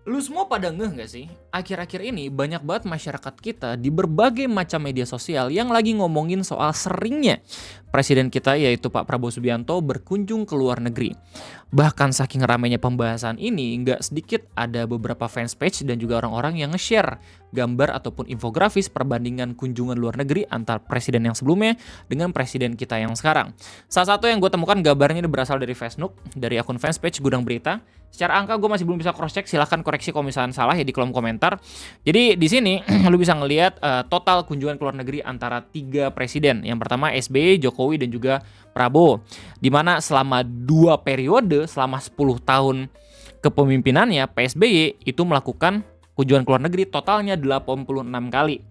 Lu semua pada ngeh gak sih? Akhir-akhir ini banyak banget masyarakat kita di berbagai macam media sosial yang lagi ngomongin soal seringnya Presiden kita yaitu Pak Prabowo Subianto berkunjung ke luar negeri. Bahkan saking ramainya pembahasan ini, nggak sedikit ada beberapa fanspage dan juga orang-orang yang nge-share gambar ataupun infografis perbandingan kunjungan luar negeri antar presiden yang sebelumnya dengan presiden kita yang sekarang. Salah satu yang gue temukan gambarnya ini berasal dari Facebook, dari akun fanspage Gudang Berita. Secara angka gue masih belum bisa cross check, silahkan koreksi kalau misalnya salah ya di kolom komentar. Jadi di sini lu bisa ngelihat total kunjungan ke luar negeri antara 3 presiden. Yang pertama SBY, Jokowi dan juga Prabowo. Di mana selama 2 periode, selama 10 tahun kepemimpinannya PSBY itu melakukan kunjungan ke luar negeri totalnya 86 kali.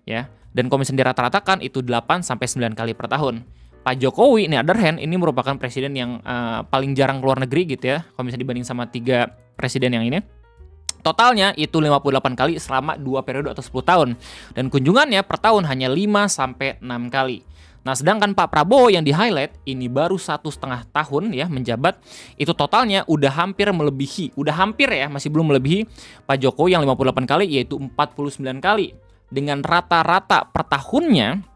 Ya. Dan kalau misalnya dirata-ratakan itu 8 sampai 9 kali per tahun. Pak Jokowi, ini other hand, ini merupakan presiden yang paling jarang keluar negeri gitu ya. Kalau misalnya dibanding sama 3 presiden yang ini. Totalnya itu 58 kali selama 2 periode atau 10 tahun. Dan kunjungannya per tahun hanya 5 sampai 6 kali. Nah, sedangkan Pak Prabowo yang di-highlight ini baru 1,5 tahun ya menjabat, itu totalnya udah hampir melebihi, masih belum melebihi Pak Jokowi yang 58 kali yaitu 49 kali. Dengan rata-rata per tahunnya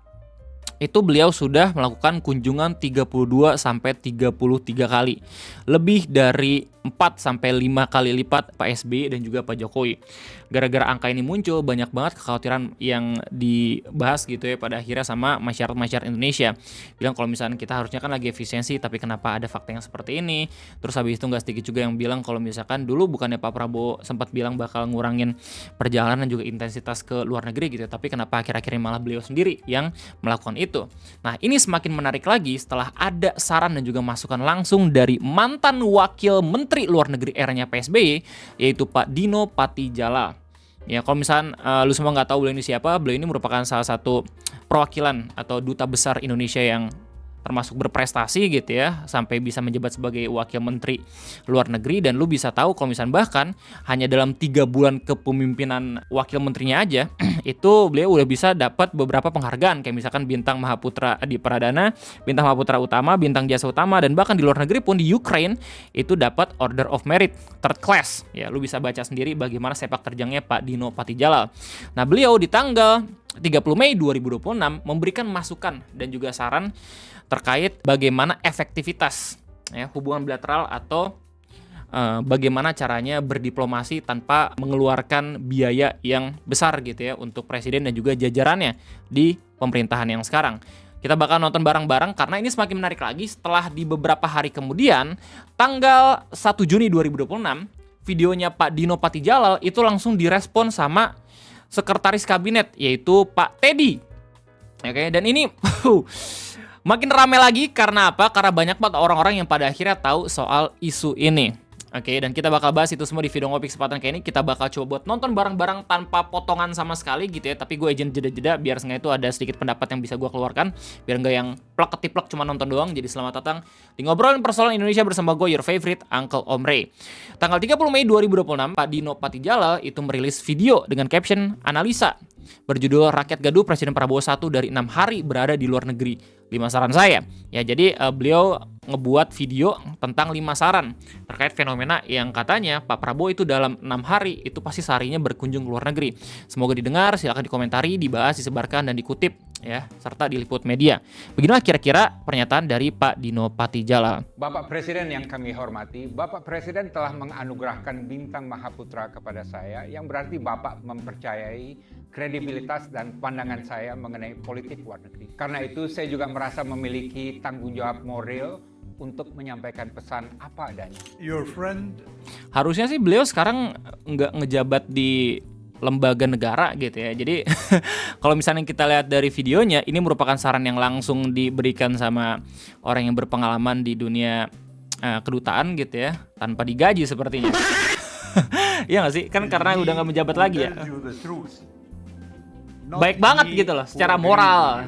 itu beliau sudah melakukan kunjungan 32 sampai 33 kali. Lebih dari 4 sampai 5 kali lipat Pak SBY dan juga Pak Jokowi. Gara-gara angka ini muncul banyak banget kekhawatiran yang dibahas gitu ya pada akhirnya sama masyarakat Indonesia. Bilang kalau misalnya kita harusnya kan lagi efisiensi tapi kenapa ada fakta yang seperti ini. Terus habis itu nggak sedikit juga yang bilang kalau misalkan dulu bukannya Pak Prabowo sempat bilang bakal ngurangin perjalanan dan juga intensitas ke luar negeri gitu ya. Tapi kenapa akhir-akhir ini malah beliau sendiri yang melakukan itu. Nah ini semakin menarik lagi setelah ada saran dan juga masukan langsung dari mantan wakil menteri luar negeri eranya PSBY yaitu Pak Dino Patijala. Ya kalau misalnya lu semua nggak tahu beliau ini siapa, beliau ini merupakan salah satu perwakilan atau duta besar Indonesia yang termasuk berprestasi gitu ya, sampai bisa menjabat sebagai wakil menteri luar negeri. Dan lu bisa tahu kalau misalnya bahkan hanya dalam 3 bulan kepemimpinan wakil menterinya aja itu beliau udah bisa dapat beberapa penghargaan kayak misalkan bintang Mahaputra di Pradana, bintang Mahaputra Utama, bintang Jasa Utama, dan bahkan di luar negeri pun di Ukraine itu dapat Order of Merit third class. Ya, lu bisa baca sendiri bagaimana sepak terjangnya Pak Dino Patijala. Nah, beliau di tanggal 30 Mei 2026 memberikan masukan dan juga saran terkait bagaimana efektivitas ya, hubungan bilateral atau bagaimana caranya berdiplomasi tanpa mengeluarkan biaya yang besar gitu ya untuk presiden dan juga jajarannya di pemerintahan yang sekarang. Kita bakal nonton bareng-bareng karena ini semakin menarik lagi setelah di beberapa hari kemudian tanggal 1 Juni 2026 videonya Pak Dino Patijala itu langsung direspon sama sekretaris kabinet yaitu Pak Teddy. Oke, dan ini makin ramai lagi karena apa? Karena banyak banget orang-orang yang pada akhirnya tahu soal isu ini. Oke, dan kita bakal bahas itu semua di video ngopi kesempatan kayak ini. Kita bakal coba buat nonton bareng-bareng tanpa potongan sama sekali gitu ya. Tapi gue izin jeda-jeda biar sengaja itu ada sedikit pendapat yang bisa gue keluarkan. Biar nggak yang plek-ketiplek cuma nonton doang. Jadi selamat datang di Ngobrolin Persoalan Indonesia bersama gue, your favorite Uncle Om Ray. Tanggal 30 Mei 2026, Pak Dino Patijala itu merilis video dengan caption analisa berjudul Rakyat Gaduh Presiden Prabowo 1 dari 6 hari berada di luar negeri. 5 saran saya. Ya, jadi beliau ngebuat video tentang 5 saran terkait fenomena yang katanya Pak Prabowo itu dalam 6 hari itu pasti seharinya berkunjung ke luar negeri. Semoga didengar, silakan dikomentari, dibahas, disebarkan dan dikutip ya, serta diliput media. Beginilah kira-kira pernyataan dari Pak Dino Patijala. Bapak Presiden yang kami hormati, Bapak Presiden telah menganugerahkan bintang Mahaputra kepada saya, yang berarti Bapak mempercayai kredibilitas dan pandangan saya mengenai politik luar negeri. Karena itu saya juga merasa memiliki tanggung jawab moral untuk menyampaikan pesan apa adanya. Your friend. Harusnya sih beliau sekarang nggak ngejabat di lembaga negara gitu ya. Jadi kalau misalnya kita lihat dari videonya, ini merupakan saran yang langsung diberikan sama orang yang berpengalaman di dunia kedutaan gitu ya, tanpa digaji sepertinya. Iya nggak sih? Kan karena udah nggak menjabat lagi ya. Baik banget gitu loh, secara moral.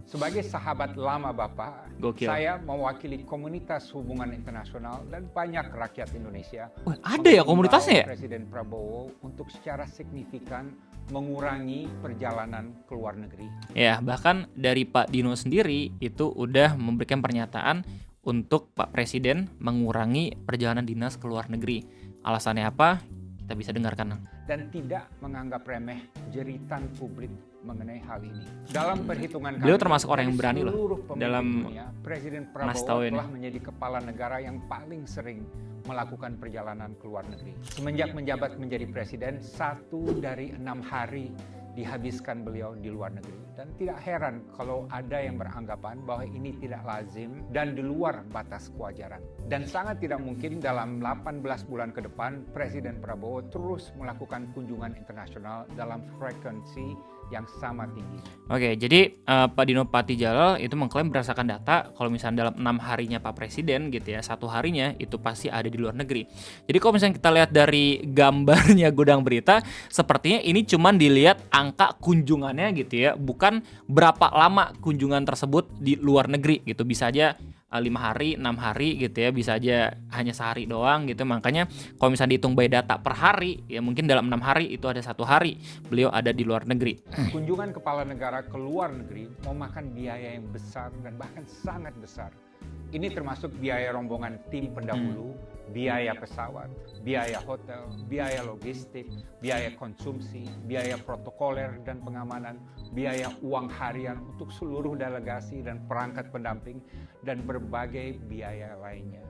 Sebagai sahabat lama Bapak, Gokil. saya mewakili komunitas hubungan internasional dan banyak rakyat Indonesia. Wah, ada ya komunitasnya ya? Presiden Prabowo untuk secara signifikan mengurangi perjalanan ke luar negeri. Ya, bahkan dari Pak Dino sendiri itu udah memberikan pernyataan untuk Pak Presiden mengurangi perjalanan dinas ke luar negeri. Alasannya apa? Kita bisa dengarkan. Dan tidak menganggap remeh jeritan publik mengenai hal ini. Dalam perhitungan Beliau kami, termasuk orang yang dari berani loh seluruh pemimpin dalam dunia, Presiden ngasih tahu Prabowo ini. telah menjadi kepala negara yang paling sering melakukan perjalanan ke luar negeri. Semenjak menjabat menjadi presiden, 1 dari 6 hari dihabiskan beliau di luar negeri. Dan tidak heran kalau ada yang beranggapan bahwa ini tidak lazim dan di luar batas kewajaran. Dan sangat tidak mungkin dalam 18 bulan ke depan Presiden Prabowo terus melakukan kunjungan internasional dalam frekuensi yang sama tinggi. Oke, jadi Pak Dino Patijalal itu mengklaim berdasarkan data kalau misalnya dalam 6 harinya Pak Presiden gitu ya, 1 harinya itu pasti ada di luar negeri. Jadi kalau misalnya kita lihat dari gambarnya Gudang Berita, sepertinya ini cuman dilihat angka kunjungannya gitu ya, bukan berapa lama kunjungan tersebut di luar negeri gitu. Bisa aja 5 hari, 6 hari gitu ya, bisa aja hanya sehari doang gitu. Makanya kalau misalnya dihitung by data per hari, ya mungkin dalam 6 hari itu ada 1 hari beliau ada di luar negeri. Kunjungan kepala negara ke luar negeri memakan biaya yang besar dan bahkan sangat besar. Ini termasuk biaya rombongan tim pendahulu, biaya pesawat, biaya hotel, biaya logistik, biaya konsumsi, biaya protokoler dan pengamanan, biaya uang harian untuk seluruh delegasi dan perangkat pendamping, dan berbagai biaya lainnya.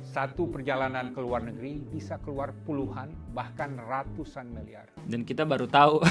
Satu perjalanan ke luar negeri bisa keluar puluhan bahkan ratusan miliar. Dan kita baru tahu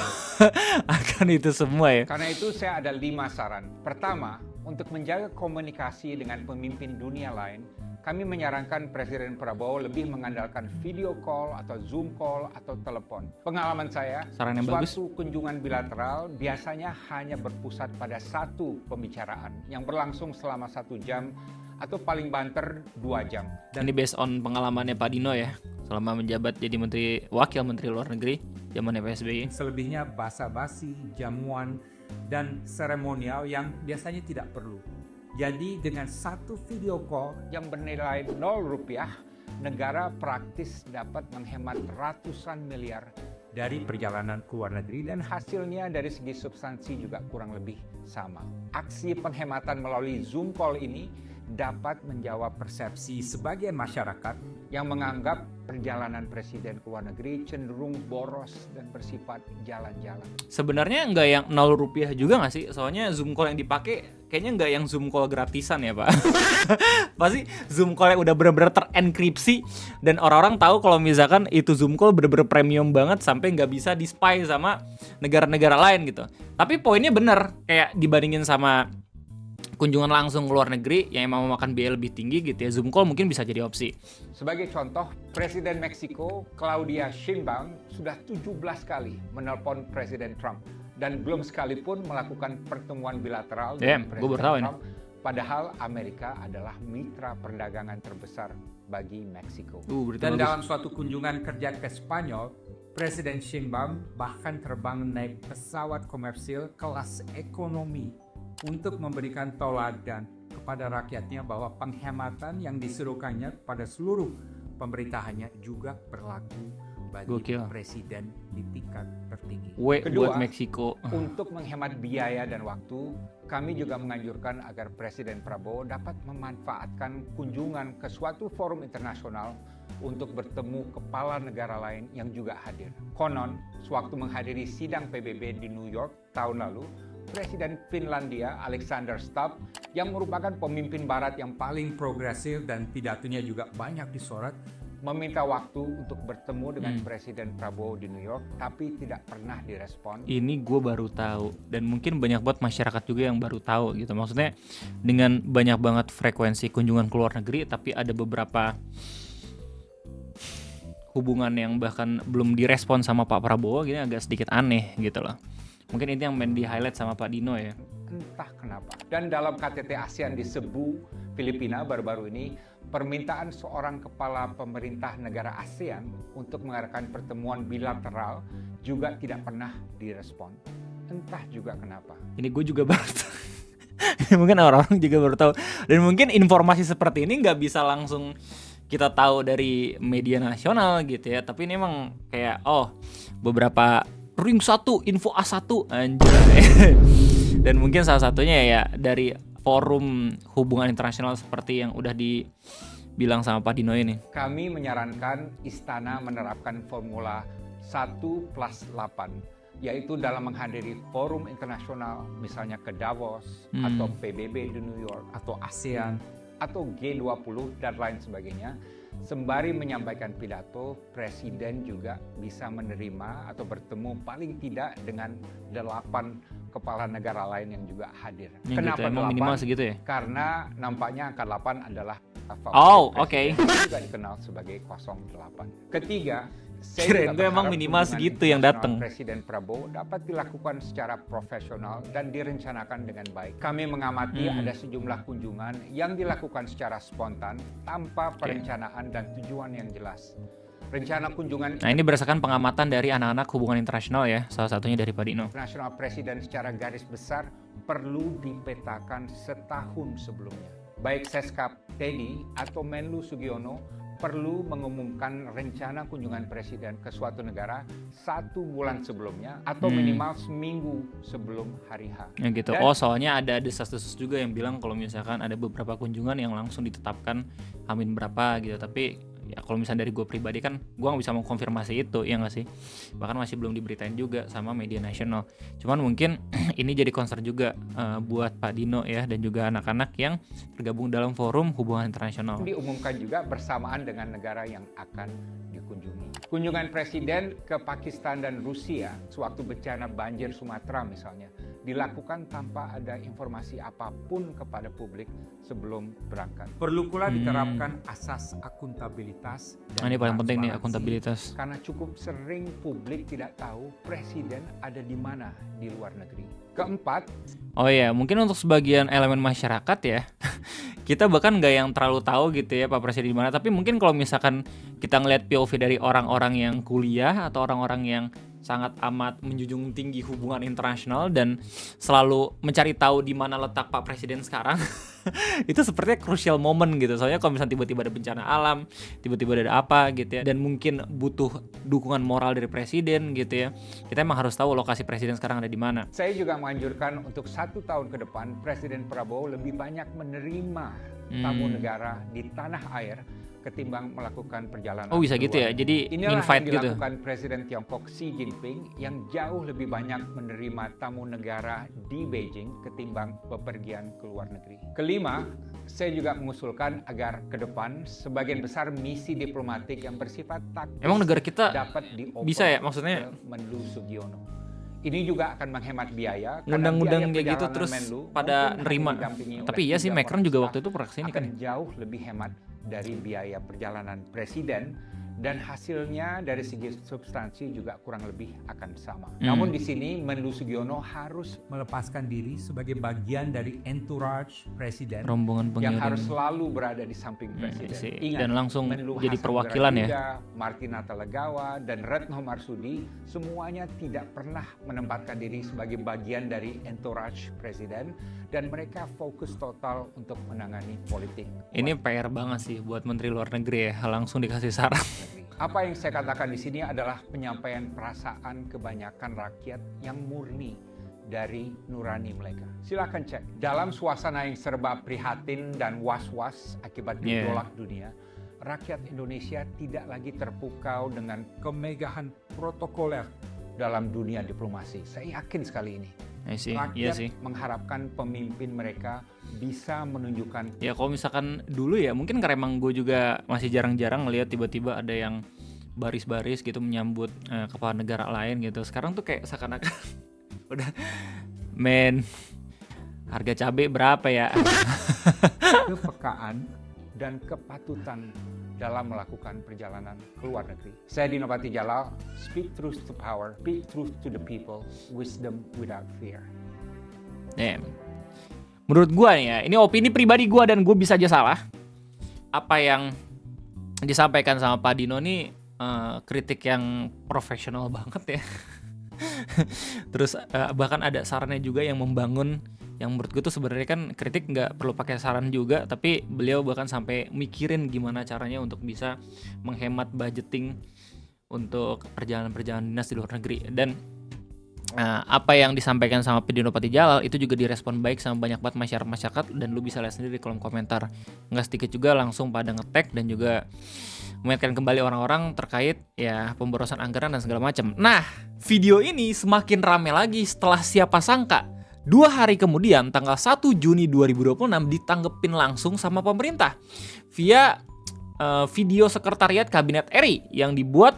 akan itu semua ya. Karena itu saya ada 5 saran. Pertama, untuk menjaga komunikasi dengan pemimpin dunia lain, kami menyarankan Presiden Prabowo lebih mengandalkan video call atau Zoom call atau telepon. Pengalaman saya, Saran yang bagus. suatu kunjungan bilateral biasanya hanya berpusat pada satu pembicaraan yang berlangsung selama 1 jam atau paling banter 2 jam. Dan ini based on pengalamannya Pak Dino ya, selama menjabat jadi wakil menteri luar negeri zaman PSBY. Selebihnya basa-basi, jamuan, dan seremonial yang biasanya tidak perlu. Jadi dengan satu video call Yang bernilai 0 rupiah, negara praktis dapat menghemat ratusan miliar dari perjalanan ke luar negeri, dan hasilnya dari segi substansi juga kurang lebih sama. Aksi penghematan melalui Zoom call ini dapat menjawab persepsi sebagian masyarakat yang menganggap perjalanan presiden ke luar negeri cenderung boros dan bersifat jalan-jalan. Sebenarnya nggak yang 0 rupiah juga nggak sih? Soalnya Zoom call yang dipakai kayaknya nggak yang Zoom call gratisan ya Pak. Pasti Zoom call yang udah bener-bener terenkripsi dan orang-orang tahu kalau misalkan itu Zoom call bener-bener premium banget sampai nggak bisa di-spy sama negara-negara lain gitu. Tapi poinnya bener, kayak dibandingin sama kunjungan langsung ke luar negeri yang emang memakan biaya lebih tinggi gitu ya, Zoom call mungkin bisa jadi opsi. Sebagai contoh, Presiden Meksiko Claudia Sheinbaum sudah 17 kali menelpon Presiden Trump dan belum sekalipun melakukan pertemuan bilateral dengan Gua baru Presiden tahu ini. Trump. Padahal Amerika adalah mitra perdagangan terbesar bagi Meksiko. Berarti dan bagus. dalam suatu kunjungan kerja ke Spanyol, Presiden Sheinbaum bahkan terbang naik pesawat komersil kelas ekonomi untuk memberikan tauladan kepada rakyatnya bahwa penghematan yang disuruhkannya pada seluruh pemerintahannya juga berlaku bagi Gokil. presiden di tingkat tertinggi. Kedua, buat Meksiko. Untuk menghemat biaya dan waktu, kami juga menganjurkan agar Presiden Prabowo dapat memanfaatkan kunjungan ke suatu forum internasional untuk bertemu kepala negara lain yang juga hadir. Konon, sewaktu menghadiri sidang PBB di New York tahun lalu, Presiden Finlandia Alexander Stubb yang merupakan pemimpin barat yang Paling progresif dan pidatonya juga banyak disorot, meminta waktu untuk bertemu dengan Presiden Prabowo di New York, tapi tidak pernah direspon. Ini gue baru tahu dan mungkin banyak banget masyarakat juga yang baru tahu gitu. Maksudnya dengan banyak banget frekuensi kunjungan ke luar negeri, tapi ada beberapa hubungan yang bahkan belum direspon sama Pak Prabowo, gini agak sedikit aneh gitu loh. Mungkin itu yang main di highlight sama Pak Dino ya. Entah kenapa. Dan dalam KTT ASEAN di Cebu, Filipina baru-baru ini, permintaan seorang kepala pemerintah negara ASEAN untuk mengadakan pertemuan bilateral juga tidak pernah direspon. Entah juga kenapa. Ini gue juga baru tahu. Mungkin orang-orang juga baru tahu. Dan mungkin informasi seperti ini nggak bisa langsung kita tahu dari media nasional gitu ya. Tapi ini emang kayak beberapa ring 1, info A1 anjay. Dan mungkin salah satunya ya dari forum hubungan internasional seperti yang udah bilang sama Pak Dino ini? Kami menyarankan Istana menerapkan formula 1+8, yaitu dalam menghadiri forum internasional, misalnya ke Davos, atau PBB di New York, atau ASEAN, atau G20 dan lain sebagainya. Sembari menyampaikan pidato, Presiden juga bisa menerima atau bertemu paling tidak dengan 8 kepala negara lain yang juga hadir. Ya, Kenapa gitu, emang 8? minimal segitu ya? Karena nampaknya angka 8 adalah Oh, Presiden. oke. Ini juga dikenal sebagai 08. Ketiga, saya Kirain juga gue emang berharap minimal kunjungan segitu yang internasional datang. Presiden Prabowo dapat dilakukan secara profesional dan direncanakan dengan baik. Kami mengamati ada sejumlah kunjungan yang dilakukan secara spontan tanpa perencanaan dan tujuan yang jelas. Rencana kunjungan Nah, ini berdasarkan pengamatan dari anak-anak hubungan internasional ya, salah satunya dari Pak Dino. internasional Presiden secara garis besar perlu dipetakan setahun sebelumnya. Baik Seskap Teddy atau Menlu Sugiono perlu mengumumkan rencana kunjungan presiden ke suatu negara 1 bulan sebelumnya atau minimal seminggu sebelum hari H. Ya gitu. Dan- Soalnya ada desas-desus juga yang bilang kalau misalkan ada beberapa kunjungan yang langsung ditetapkan Amin berapa gitu. Tapi ya kalau misalnya dari gue pribadi kan gue nggak bisa mengkonfirmasi itu, ya nggak sih? Bahkan masih belum diberitain juga sama media nasional. Cuman mungkin ini jadi concern juga buat Pak Dino ya dan juga anak-anak yang tergabung dalam forum hubungan internasional. Diumumkan juga bersamaan dengan negara yang akan dikunjungi. Kunjungan presiden ke Pakistan dan Rusia sewaktu bencana banjir Sumatera misalnya dilakukan tanpa ada informasi apapun kepada publik sebelum berangkat. perlu pula diterapkan asas akuntabilitas Nah, dan ini paling penting nih, transparansi. akuntabilitas. Karena cukup sering publik tidak tahu presiden ada di mana di luar negeri. Keempat, Oh ya, mungkin untuk sebagian elemen masyarakat ya, kita bahkan nggak yang terlalu tahu gitu ya Pak Presiden di mana. Tapi mungkin kalau misalkan kita ngelihat POV dari orang-orang yang kuliah atau orang-orang yang sangat amat menjunjung tinggi hubungan internasional dan selalu mencari tahu di mana letak Pak Presiden sekarang, itu sepertinya crucial moment gitu. Soalnya kalau misalnya tiba-tiba ada bencana alam, tiba-tiba ada apa gitu ya, dan mungkin butuh dukungan moral dari Presiden gitu ya, kita emang harus tahu lokasi Presiden sekarang ada di mana. saya juga menganjurkan untuk 1 tahun ke depan Presiden Prabowo lebih banyak menerima tamu negara di tanah air ketimbang melakukan perjalanan. Oh bisa ke gitu luar ya, jadi Inilah invite yang gitu. dilakukan Presiden Tiongkok Xi Jinping yang jauh lebih banyak menerima tamu negara di Beijing ketimbang bepergian ke luar negeri. Kelima, saya juga mengusulkan agar ke depan sebagian besar misi diplomatik yang bersifat taktis Emang negara kita dapat dioper bisa ya, maksudnya? ke Menlu Sugiono. Ini juga akan menghemat biaya. karena Ngundang-ngundang biaya kayak gitu perjalanan terus Menlu pada mungkin hanya nerima. didampingi Tapi oleh iya sih, 3 Macron orang juga staf, waktu itu pernah kesini akan kan. jauh lebih hemat dari biaya perjalanan presiden dan hasilnya dari segi substansi juga kurang lebih akan sama. Namun di sini Menlu Sugiono harus melepaskan diri sebagai bagian dari entourage presiden Rombongan yang pengirim. harus selalu berada di samping presiden. sih. Ingat, Dan langsung Menlu jadi Hasan perwakilan ya. Baraduga, Martina Talagawa, dan Retno Marsudi semuanya tidak pernah menempatkan diri sebagai bagian dari entourage presiden dan mereka fokus total untuk menangani politik. Ini PR banget sih buat Menteri Luar Negeri ya, langsung dikasih saran. Apa yang saya katakan di sini adalah penyampaian perasaan kebanyakan rakyat yang murni dari nurani mereka. Silakan cek. Dalam suasana yang serba prihatin dan was-was akibat gejolak dunia, rakyat Indonesia tidak lagi terpukau dengan kemegahan protokoler. dalam dunia diplomasi. Saya yakin sekali ini. Iya Rakyat sih. mengharapkan pemimpin mereka bisa menunjukkan Ya kalau misalkan dulu ya, mungkin karena emang gue juga masih jarang-jarang ngelihat tiba-tiba ada yang baris-baris gitu menyambut kepala negara lain gitu. Sekarang tuh kayak seakan-akan udah men, harga cabai berapa ya? kepekaan dan kepatutan dalam melakukan perjalanan ke luar negeri. Saya Dino Patijalal, speak truth to power, speak truth to the people, wisdom without fear. Menurut gue nih ya, ini opini pribadi gue dan gue bisa aja salah. Apa yang disampaikan sama Pak Dino nih kritik yang profesional banget ya. Terus bahkan ada sarannya juga yang membangun, yang menurut gue tuh sebenarnya kan kritik nggak perlu pakai saran juga, tapi beliau bahkan sampai mikirin gimana caranya untuk bisa menghemat budgeting untuk perjalanan-perjalanan dinas di luar negeri. Dan apa yang disampaikan sama Dino Patijalal itu juga direspon baik sama banyak banget masyarakat, dan lu bisa lihat sendiri di kolom komentar. Nggak sedikit juga langsung pada nge-tag dan juga mengingatkan kembali orang-orang terkait ya pemborosan anggaran dan segala macam. Nah, video ini semakin rame lagi setelah siapa sangka 2 hari kemudian tanggal 1 Juni 2026 ditanggepin langsung sama pemerintah via video sekretariat Kabinet RI yang dibuat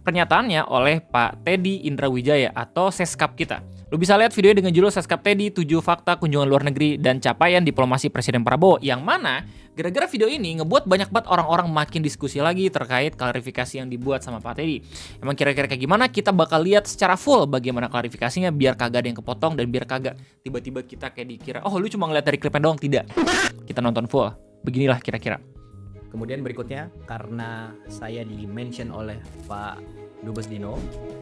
pernyataannya oleh Pak Teddy Indrawijaya atau Seskap kita. Lu bisa lihat videonya dengan judul Seskap Teddy 7 fakta kunjungan luar negeri dan capaian diplomasi Presiden Prabowo, yang mana gara-gara video ini ngebuat banyak banget orang-orang makin diskusi lagi terkait klarifikasi yang dibuat sama Pak Teddy. Emang kira-kira kayak gimana? Kita bakal lihat secara full bagaimana klarifikasinya biar kagak ada yang kepotong dan biar kagak tiba-tiba kita kayak dikira, oh lu cuma ngeliat dari klipnya doang. Tidak, kita nonton full. Beginilah kira-kira. Kemudian berikutnya, karena saya di-mention oleh Pak Dubes Dino,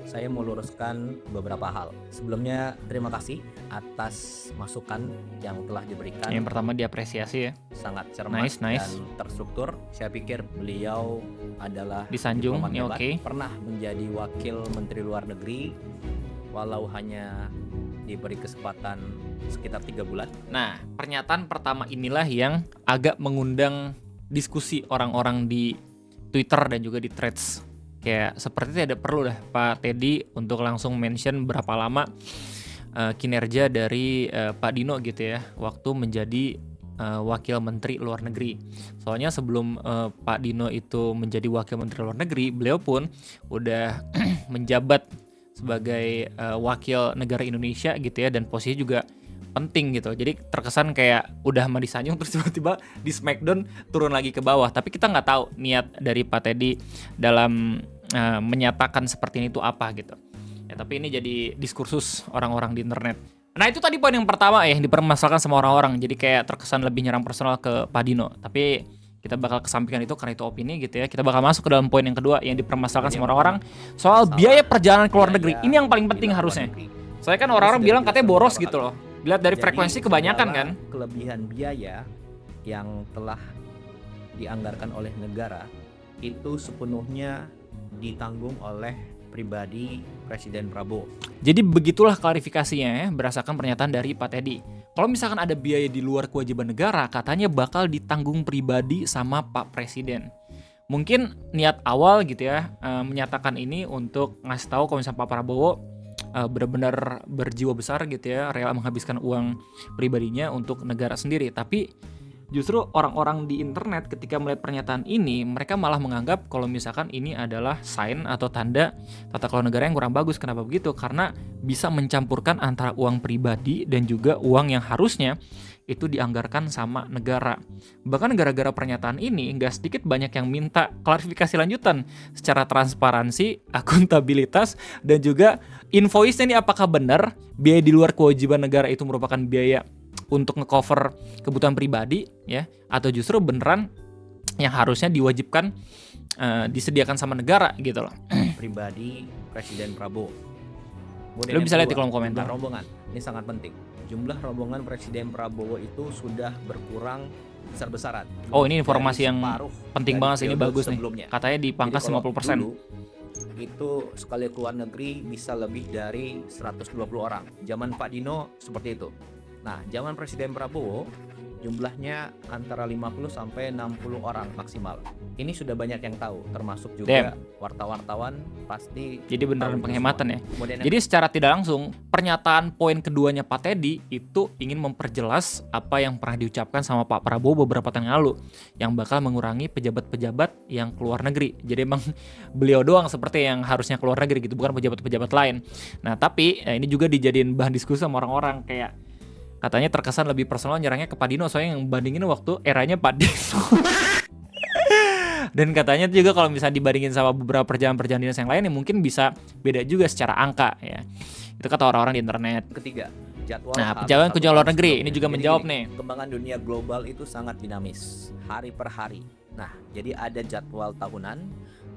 saya mau luruskan beberapa hal. Sebelumnya, terima kasih atas masukan yang telah diberikan. Yang pertama diapresiasi ya. Sangat cermat Nice. dan terstruktur. Saya pikir beliau adalah Disanjung, diplomat ini hebat, oke. pernah menjadi wakil Menteri Luar Negeri, walau hanya diberi kesempatan sekitar 3 bulan. Nah, pernyataan pertama inilah yang agak mengundang diskusi orang-orang di Twitter dan juga di Threads. Kayak seperti tidak perlu dah Pak Teddy untuk langsung mention berapa lama kinerja dari Pak Dino gitu ya waktu menjadi wakil menteri luar negeri. Soalnya sebelum Pak Dino itu menjadi wakil menteri luar negeri, beliau pun udah menjabat sebagai wakil negara Indonesia gitu ya, dan posisinya juga penting gitu. Jadi terkesan kayak udah mah disanjung terus tiba-tiba di Smackdown turun lagi ke bawah. Tapi kita nggak tahu niat dari Pak Teddy dalam menyatakan seperti ini itu apa gitu. Ya, tapi ini jadi diskursus orang-orang di internet. Nah, itu tadi poin yang pertama ya, yang dipermasalahkan sama orang-orang. Jadi kayak terkesan lebih nyerang personal ke Pak Dino. Tapi kita bakal kesampingkan itu karena itu opini gitu ya. Kita bakal masuk ke dalam poin yang kedua yang dipermasalahkan sama orang-orang soal biaya perjalanan ke luar negeri. Ini yang paling penting harusnya. Soalnya kan orang-orang bilang katanya boros gitu loh. Dilihat dari frekuensi kebanyakan kan. Kelebihan biaya yang telah dianggarkan oleh negara itu sepenuhnya ditanggung oleh pribadi Presiden Prabowo. Jadi begitulah klarifikasinya ya, berdasarkan pernyataan dari Pak Teddy. Kalau misalkan ada biaya di luar kewajiban negara, katanya bakal ditanggung pribadi sama Pak Presiden. Mungkin niat awal gitu ya, menyatakan ini untuk ngasih tahu kalau misalnya Pak Prabowo benar-benar berjiwa besar gitu ya, rela menghabiskan uang pribadinya untuk negara sendiri. Tapi justru orang-orang di internet ketika melihat pernyataan ini, mereka malah menganggap kalau misalkan ini adalah sign atau tanda tata kelola negara yang kurang bagus. Kenapa begitu? Karena bisa mencampurkan antara uang pribadi dan juga uang yang harusnya itu dianggarkan sama negara. Bahkan gara-gara pernyataan ini, nggak sedikit banyak yang minta klarifikasi lanjutan secara transparansi, akuntabilitas, dan juga invoice-nya ini apakah benar biaya di luar kewajiban negara itu merupakan biaya untuk ngecover kebutuhan pribadi ya, atau justru beneran yang harusnya diwajibkan disediakan sama negara gitu loh. Pribadi Presiden Prabowo. Lo bisa lihat di kolom komentar. Jumlah rombongan, ini sangat penting. Jumlah rombongan Presiden Prabowo itu sudah berkurang besar-besaran. Oh, ini informasi yang Separuh penting dari banget sih, ini periode bagus sebelumnya. nih. Katanya dipangkas Jadi kalau 50%. dulu, itu sekali keluar negeri bisa lebih dari 120 orang. Zaman Pak Dino seperti itu. Nah, zaman Presiden Prabowo jumlahnya antara 50 sampai 60 orang maksimal. Ini sudah banyak yang tahu, termasuk juga wartawan-wartawan pasti. Jadi beneran tahu penghematan ya. Kemudian Jadi secara tidak langsung, pernyataan poin keduanya Pak Teddy itu ingin memperjelas apa yang pernah diucapkan sama Pak Prabowo beberapa tahun yang lalu, yang bakal mengurangi pejabat-pejabat yang keluar negeri. Jadi emang beliau doang seperti yang harusnya keluar negeri gitu, bukan pejabat-pejabat lain. Nah tapi ini juga dijadiin bahan diskusi sama orang-orang, kayak katanya terkesan lebih personal nyerangnya ke Pak Dino, soalnya yang bandingin waktu eranya Pak Dino. Dan katanya juga kalau misalnya dibandingin sama beberapa perjalanan dinas yang lain, ya mungkin bisa beda juga secara angka ya. Itu kata orang-orang di internet. ketiga, jadwal Nah, harus perjalanan satu kunjungan luar tahun negeri sebelumnya. ini juga Jadi menjawab gini, nih. Perkembangan dunia global itu sangat dinamis, hari per hari. Nah, jadi ada jadwal tahunan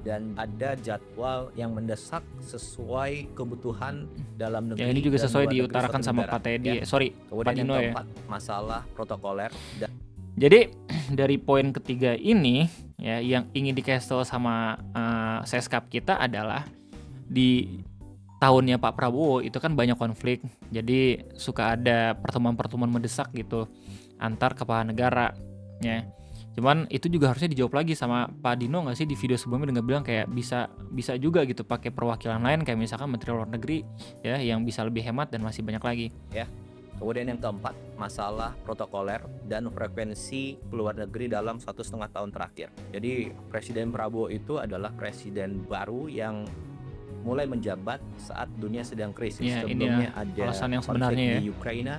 dan ada jadwal yang mendesak sesuai kebutuhan dalam negeri. Ya ini juga dan sesuai luar negeri diutarakan suatu sama negara, Pak Teddy, ya. sorry Pak Kemudian yang Dino ya. keempat, masalah protokoler dan Jadi dari poin ketiga ini ya, yang ingin dikasih tahu sama Seskap kita adalah di tahunnya Pak Prabowo itu kan banyak konflik, jadi suka ada pertemuan-pertemuan mendesak gitu antar kepala negara ya. Cuman itu juga harusnya dijawab lagi sama Pak Dino nggak sih di video sebelumnya dengan bilang kayak bisa juga gitu pakai perwakilan lain kayak misalkan Menteri Luar Negeri ya yang bisa lebih hemat dan masih banyak lagi. Kemudian yang keempat, masalah protokoler dan frekuensi keluar negeri dalam 1,5 tahun terakhir. Jadi Presiden Prabowo itu adalah presiden baru yang mulai menjabat saat dunia sedang krisis. Ya, ini Sebelumnya ya ada alasan yang konflik sebenarnya ya. di Ukraina,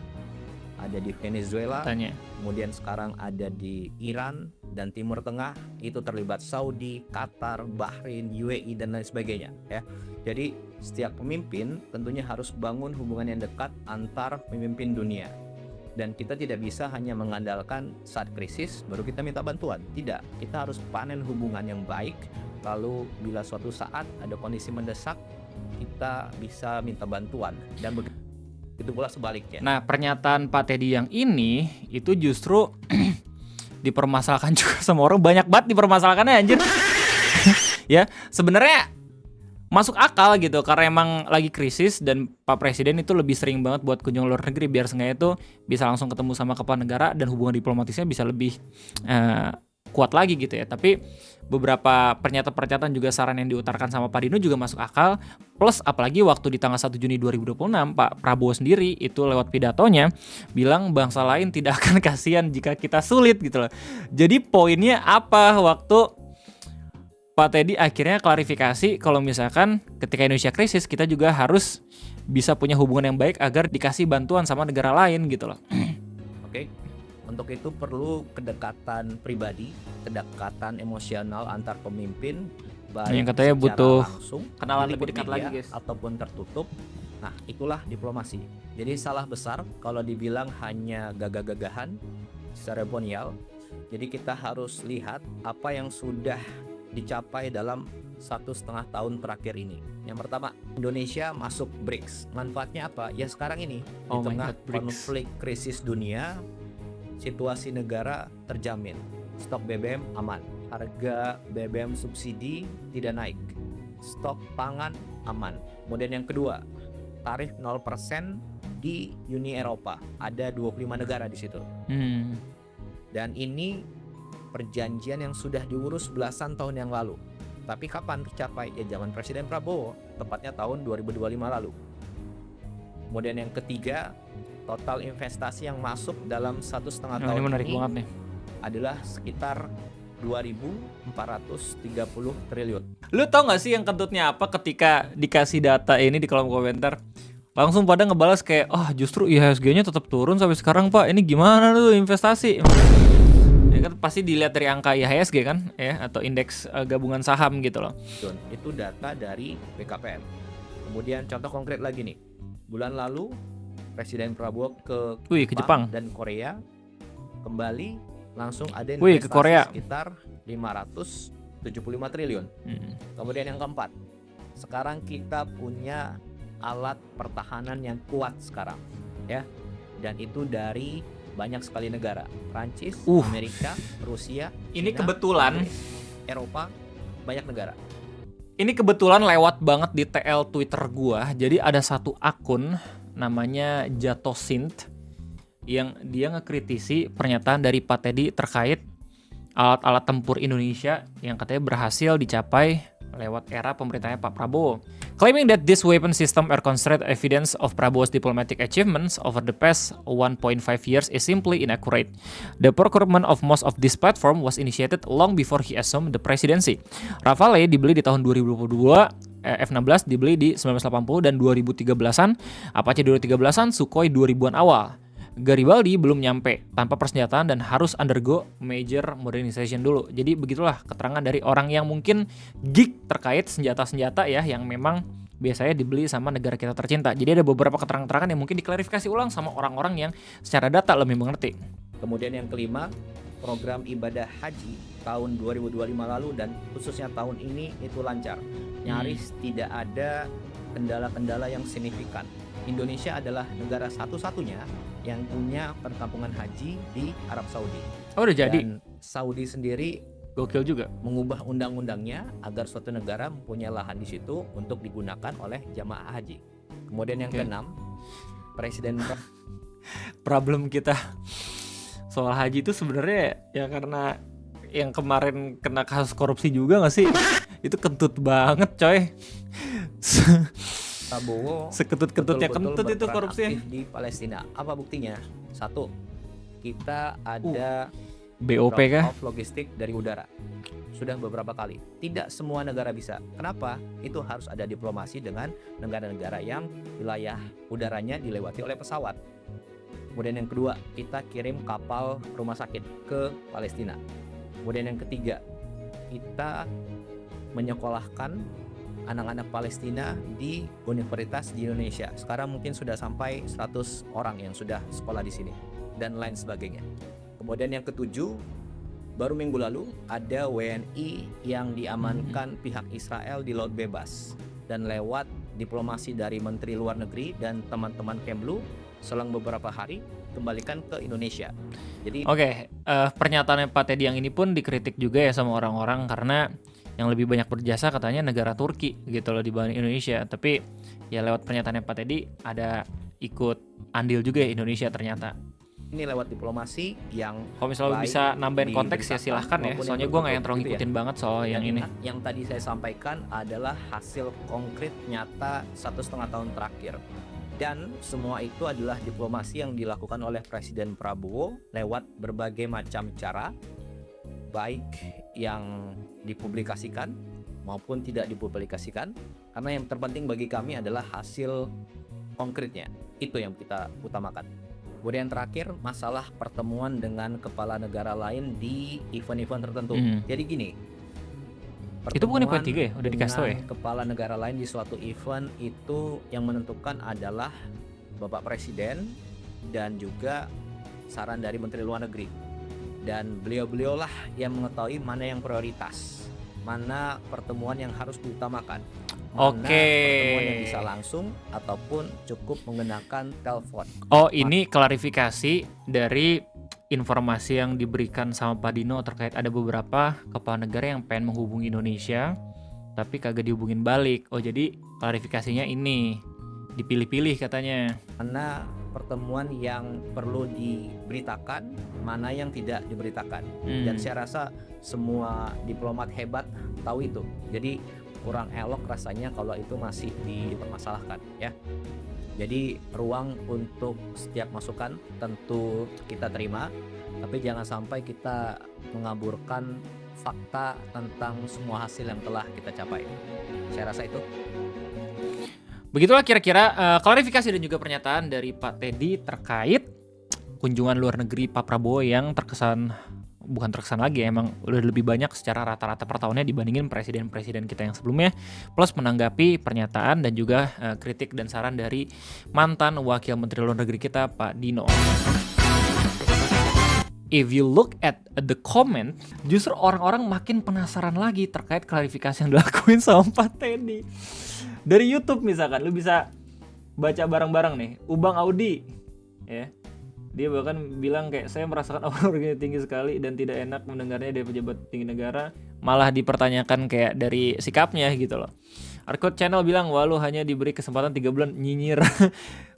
ada di Venezuela, Tanya. kemudian sekarang ada di Iran dan Timur Tengah, itu terlibat Saudi, Qatar, Bahrain, UAE dan lain sebagainya ya. Jadi setiap pemimpin tentunya harus bangun hubungan yang dekat antar pemimpin dunia. Dan kita tidak bisa hanya mengandalkan saat krisis baru kita minta bantuan. Tidak, kita harus panen hubungan yang baik. Lalu bila suatu saat ada kondisi mendesak, kita bisa minta bantuan dan begitu pula sebaliknya. Nah, pernyataan Pak Teddy yang ini itu justru dipermasalahkan juga sama orang, banyak banget dipermasalahkannya anjir. Ya, sebenarnya masuk akal gitu karena emang lagi krisis dan Pak Presiden itu lebih sering banget buat kunjung luar negeri biar seenggaknya itu bisa langsung ketemu sama kepala negara dan hubungan diplomatisnya bisa lebih kuat lagi gitu ya. Tapi beberapa pernyataan juga saran yang diutarakan sama Pak Dino juga masuk akal. Plus apalagi waktu di tanggal 1 Juni 2026 Pak Prabowo sendiri itu lewat pidatonya bilang bangsa lain tidak akan kasihan jika kita sulit gitu loh. Jadi poinnya apa waktu Pak Teddy akhirnya klarifikasi kalau misalkan ketika Indonesia krisis kita juga harus bisa punya hubungan yang baik agar dikasih bantuan sama negara lain gitu loh. Oke. Untuk itu perlu kedekatan pribadi, kedekatan emosional antar pemimpin, baik Yang katanya secara butuh langsung, kenalan meliput lebih dekat media, lagi, guys. ataupun tertutup. Nah, itulah diplomasi. Jadi salah besar kalau dibilang hanya gagah-gagahan, seremonial. Jadi kita harus lihat apa yang sudah dicapai dalam 1,5 tahun terakhir ini. Yang pertama, Indonesia masuk BRICS. Manfaatnya apa? Ya sekarang ini di Oh my tengah God, BRICS. konflik krisis dunia, situasi negara terjamin. Stok BBM aman, harga BBM subsidi tidak naik, stok pangan aman. Kemudian yang kedua, tarif 0% di Uni Eropa. Ada 25 negara di situ. Dan ini perjanjian yang sudah diurus belasan tahun yang lalu. Tapi kapan tercapai? Ya zaman Presiden Prabowo, tepatnya tahun 2025 lalu. Kemudian yang ketiga, total investasi yang masuk dalam 1,5 tahun Ini menarik ini banget nih. adalah sekitar 2.430 triliun. Lu tau gak sih yang kentutnya apa ketika dikasih data ini di kolom komentar? Langsung pada ngebalas kayak, justru IHSG-nya tetap turun sampai sekarang Pak. Ini gimana tuh investasi? Ya kan pasti dilihat dari angka IHSG kan ya atau indeks gabungan saham gitu loh. Itu data dari BKPM. Kemudian contoh konkret lagi nih. Bulan lalu Presiden Prabowo ke Jepang dan Korea, kembali langsung ada ke Korea. sekitar 575 triliun. Kemudian yang keempat, sekarang kita punya alat pertahanan yang kuat sekarang ya, dan itu dari banyak sekali negara, Prancis, Amerika, Rusia, Ini China, kebetulan Inggris, Eropa, banyak negara. Ini kebetulan lewat banget di TL Twitter gua. Jadi ada satu akun namanya Jatosint yang dia ngekritisi pernyataan dari Pak Teddy terkait alat-alat tempur Indonesia yang katanya berhasil dicapai lewat era pemerintahnya Pak Prabowo. Claiming that this weapon system are considered evidence of Prabowo's diplomatic achievements over the past 1.5 years is simply inaccurate. The procurement of most of this platform was initiated long before he assumed the presidency. Rafale dibeli di tahun 2022, F-16 dibeli di 1980 dan 2013-an, Apache 2013-an, Sukhoi 2000-an awal. Garibaldi belum nyampe tanpa persenjataan dan harus undergo major modernization dulu. Jadi begitulah keterangan dari orang yang mungkin geek terkait senjata-senjata ya yang memang biasanya dibeli sama negara kita tercinta. Jadi ada beberapa keterangan-keterangan yang mungkin diklarifikasi ulang sama orang-orang yang secara data lebih mengerti. Kemudian yang kelima, program ibadah haji tahun 2025 lalu dan khususnya tahun ini itu lancar. Nyaris tidak ada kendala-kendala yang signifikan. Indonesia adalah negara satu-satunya yang punya perkampungan haji di Arab Saudi. Oh udah jadi? Dan Saudi sendiri Gokil juga. mengubah undang-undangnya agar suatu negara mempunyai lahan di situ untuk digunakan oleh jamaah haji. Kemudian yang Oke. keenam, Presiden Problem kita soal haji itu sebenarnya ya karena yang kemarin kena kasus korupsi juga nggak sih? Itu kentut banget coy. Prabowo Sekentut-kentutnya betul-betul kentut itu berperan korupsi. aktif di Palestina. Apa buktinya? Satu, kita ada BOP drop kah? off logistik dari udara. Sudah beberapa kali. Tidak semua negara bisa. Kenapa? Itu harus ada diplomasi dengan negara-negara yang wilayah udaranya dilewati oleh pesawat. Kemudian yang kedua, kita kirim kapal rumah sakit ke Palestina. Kemudian yang ketiga, kita menyekolahkan anak-anak Palestina di universitas di Indonesia. Sekarang mungkin sudah sampai 100 orang yang sudah sekolah di sini dan lain sebagainya. Kemudian yang ketujuh, baru minggu lalu ada WNI yang diamankan pihak Israel di Laut Bebas, dan lewat diplomasi dari Menteri Luar Negeri dan teman-teman Kemlu selang beberapa hari kembalikan ke Indonesia. Jadi Oke, pernyataannya Pak Teddy yang ini pun dikritik juga ya sama orang-orang karena yang lebih banyak berjasa katanya negara Turki gitu loh dibanding Indonesia. Tapi ya lewat pernyataannya Pak Teddy ada ikut andil juga ya Indonesia ternyata. ini lewat diplomasi yang Kalau misalnya baik bisa nambahin konteks ya diberitakan silahkan ya. maupun Soalnya yang gue nggak yang tertutup terlalu gitu ya. ngikutin banget soal yang Dan ini. ingat, yang tadi saya sampaikan adalah hasil konkret nyata 1,5 tahun terakhir. Dan semua itu adalah diplomasi yang dilakukan oleh Presiden Prabowo lewat berbagai macam cara, baik yang dipublikasikan maupun tidak dipublikasikan. Karena yang terpenting bagi kami adalah hasil konkretnya. Itu yang kita utamakan. Kemudian terakhir, masalah pertemuan dengan kepala negara lain di event-event tertentu. Jadi gini, Itu bukan poin pertemuan 3 ya? Udah dikasih tau ya? dengan kepala negara lain di suatu event itu yang menentukan adalah Bapak Presiden dan juga saran dari Menteri Luar Negeri. Dan beliau-beliaulah yang mengetahui mana yang prioritas, mana pertemuan yang harus diutamakan, mana Oke. pertemuan yang bisa langsung ataupun cukup menggunakan telepon. Oh, ini klarifikasi dari informasi yang diberikan sama Pak Dino terkait ada beberapa kepala negara yang pengen menghubungi Indonesia tapi kagak dihubungin balik. Oh, jadi klarifikasinya ini dipilih-pilih katanya. Mana pertemuan yang perlu diberitakan, mana yang tidak diberitakan. Dan saya rasa semua diplomat hebat tahu itu. Jadi kurang elok rasanya kalau itu masih dipermasalahkan ya. Jadi ruang untuk setiap masukan tentu kita terima, tapi jangan sampai kita mengaburkan fakta tentang semua hasil yang telah kita capai. Saya rasa itu. Begitulah kira-kira klarifikasi dan juga pernyataan dari Pak Teddy terkait kunjungan luar negeri Pak Prabowo yang bukan terkesan lagi, emang udah lebih banyak secara rata-rata per tahunnya dibandingin presiden-presiden kita yang sebelumnya, plus menanggapi pernyataan dan juga kritik dan saran dari mantan Wakil Menteri Luar Negeri kita Pak Dino. If you look at the comment, justru orang-orang makin penasaran lagi terkait klarifikasi yang dilakuin sama Pak Teddy. Dari YouTube misalkan, lu bisa baca bareng-bareng nih, Ubang Audi, ya. Dia bahkan bilang kayak saya merasakan auranya tinggi sekali dan tidak enak mendengarnya dari pejabat tinggi negara, malah dipertanyakan kayak dari sikapnya gitu loh. Arkot Channel bilang, wah lu hanya diberi kesempatan 3 bulan nyinyir.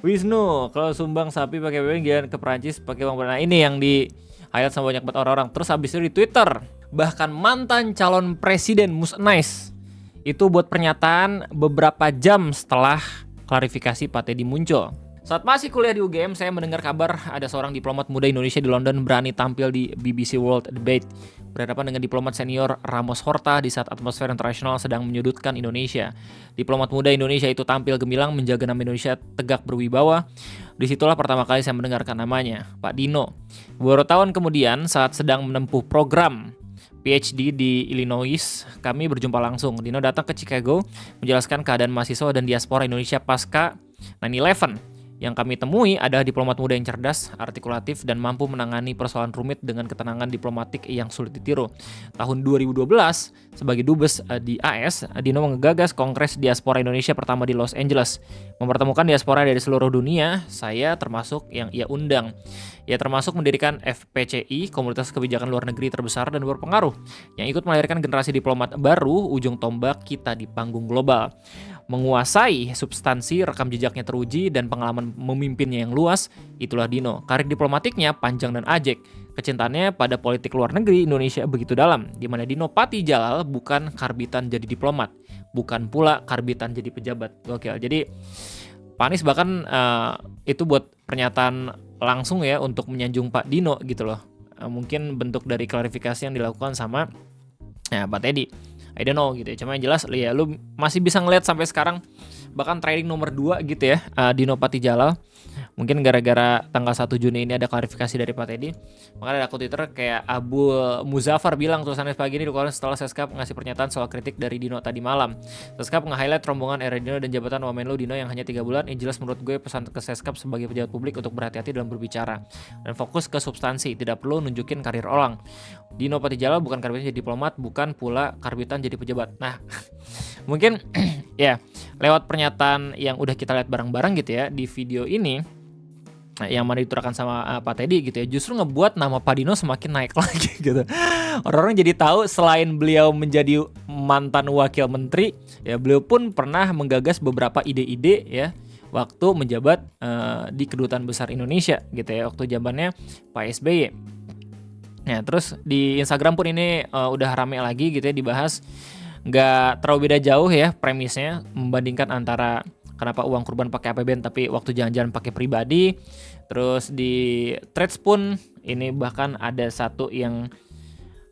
Wisnu, kalau sumbang sapi pakai BBM jangan ke Perancis pakai uang. Nah ini yang di highlight sama banyak banget orang-orang. Terus habis itu di Twitter, bahkan mantan calon presiden Musnais itu buat pernyataan beberapa jam setelah klarifikasi Pak Teddy muncul. Saat masih kuliah di UGM, saya mendengar kabar ada seorang diplomat muda Indonesia di London berani tampil di BBC World Debate berhadapan dengan diplomat senior Ramos Horta di saat atmosfer internasional sedang menyudutkan Indonesia. Diplomat muda Indonesia itu tampil gemilang menjaga nama Indonesia tegak berwibawa. Disitulah pertama kali saya mendengarkan namanya, Pak Dino. Beberapa tahun kemudian saat sedang menempuh program PhD di Illinois, kami berjumpa langsung. Dino datang ke Chicago menjelaskan keadaan mahasiswa dan diaspora Indonesia pasca 9/11 Yang kami temui adalah diplomat muda yang cerdas, artikulatif, dan mampu menangani persoalan rumit dengan ketenangan diplomatik yang sulit ditiru. Tahun 2012, sebagai dubes di AS, Dino menggagas Kongres Diaspora Indonesia pertama di Los Angeles. Mempertemukan diaspora dari seluruh dunia, saya termasuk yang ia undang. Ia termasuk mendirikan FPCI, komunitas kebijakan luar negeri terbesar dan berpengaruh, yang ikut melahirkan generasi diplomat baru, ujung tombak kita di panggung global. Menguasai substansi, rekam jejaknya teruji, dan pengalaman memimpinnya yang luas, itulah Dino. Karir diplomatiknya panjang dan ajek. Kecintaannya pada politik luar negeri Indonesia begitu dalam, di mana Dino Patijalal bukan karbitan jadi diplomat, bukan pula karbitan jadi pejabat. Gokil. Jadi Pak Anies bahkan itu buat pernyataan langsung ya untuk menyanjung Pak Dino gitu loh. Mungkin bentuk dari klarifikasi yang dilakukan sama Pak Teddy. I don't know gitu ya. Cuma yang jelas ya lu masih bisa ngeliat sampai sekarang bahkan trending nomor 2 gitu ya, Dino Patijalal. Mungkin gara-gara tanggal 1 Juni ini ada klarifikasi dari Pak Teddy. Makanya ada akun Twitter kayak Abu Muzaffar bilang tulisannya pagi ini dikeluarkan setelah Seskap ngasih pernyataan soal kritik dari Dino tadi malam. Seskap nge-highlight rombongan era Dino dan jabatan Wamenlu Dino yang hanya 3 bulan. Yang jelas menurut gue pesan ke Seskap sebagai pejabat publik untuk berhati-hati dalam berbicara dan fokus ke substansi, tidak perlu nunjukin karir orang. Dino Patijalal bukan karbitan jadi diplomat, bukan pula karbitan jadi pejabat. Nah, mungkin ya lewat pernyataan yang udah kita lihat bareng-bareng gitu ya di video ini, yang mana diturakan sama Pak Teddy gitu ya, justru ngebuat nama Pak Dino semakin naik lagi gitu. Orang-orang jadi tahu selain beliau menjadi mantan wakil menteri, ya beliau pun pernah menggagas beberapa ide-ide ya waktu menjabat di Kedutaan Besar Indonesia gitu ya, waktu zamannya Pak SBY. Nah, terus di Instagram pun ini udah rame lagi gitu ya dibahas. Nggak terlalu beda jauh ya premisnya, membandingkan antara kenapa uang kurban pakai APBN tapi waktu jalan-jalan pakai pribadi. Terus di Threads pun ini bahkan ada satu yang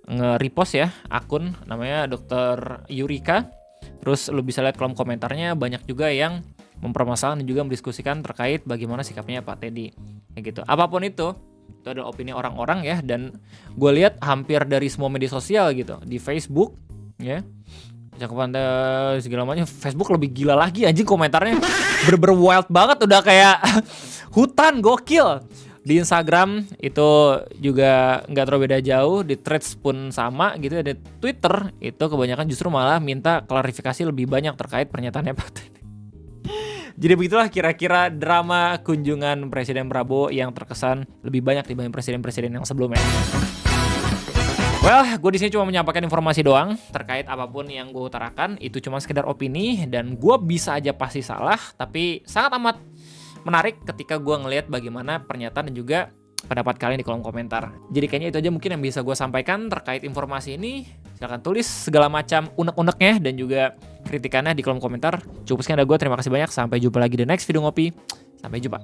nge-repost ya akun namanya Dr. Yurika. Terus lu bisa lihat kolom komentarnya banyak juga yang mempermasalahkan dan juga mendiskusikan terkait bagaimana sikapnya Pak Teddy kayak gitu. Apapun itu adalah opini orang-orang ya, dan gue lihat hampir dari semua media sosial gitu, di Facebook ya, cakupan segala macam. Facebook lebih gila lagi anjing, komentarnya bener-bener wild banget, udah kayak hutan, gokil. Di Instagram itu juga nggak terlalu beda jauh, di Threads pun sama gitu, di Twitter itu kebanyakan justru malah minta klarifikasi lebih banyak terkait pernyataannya Pak Teddy. Jadi begitulah kira-kira drama kunjungan Presiden Prabowo yang terkesan lebih banyak dibanding presiden-presiden yang sebelumnya. Well, gue di sini cuma menyampaikan informasi doang terkait apapun yang gue utarakan. Itu cuma sekedar opini dan gue bisa aja pasti salah, tapi sangat amat menarik ketika gue ngelihat bagaimana pernyataan dan juga pendapat kalian di kolom komentar. Jadi kayaknya itu aja mungkin yang bisa gue sampaikan terkait informasi ini. Silahkan tulis segala macam unek-uneknya dan juga kritikannya di kolom komentar. Cukup sekian dari gue, terima kasih banyak. Sampai jumpa lagi di next video ngopi. Sampai jumpa.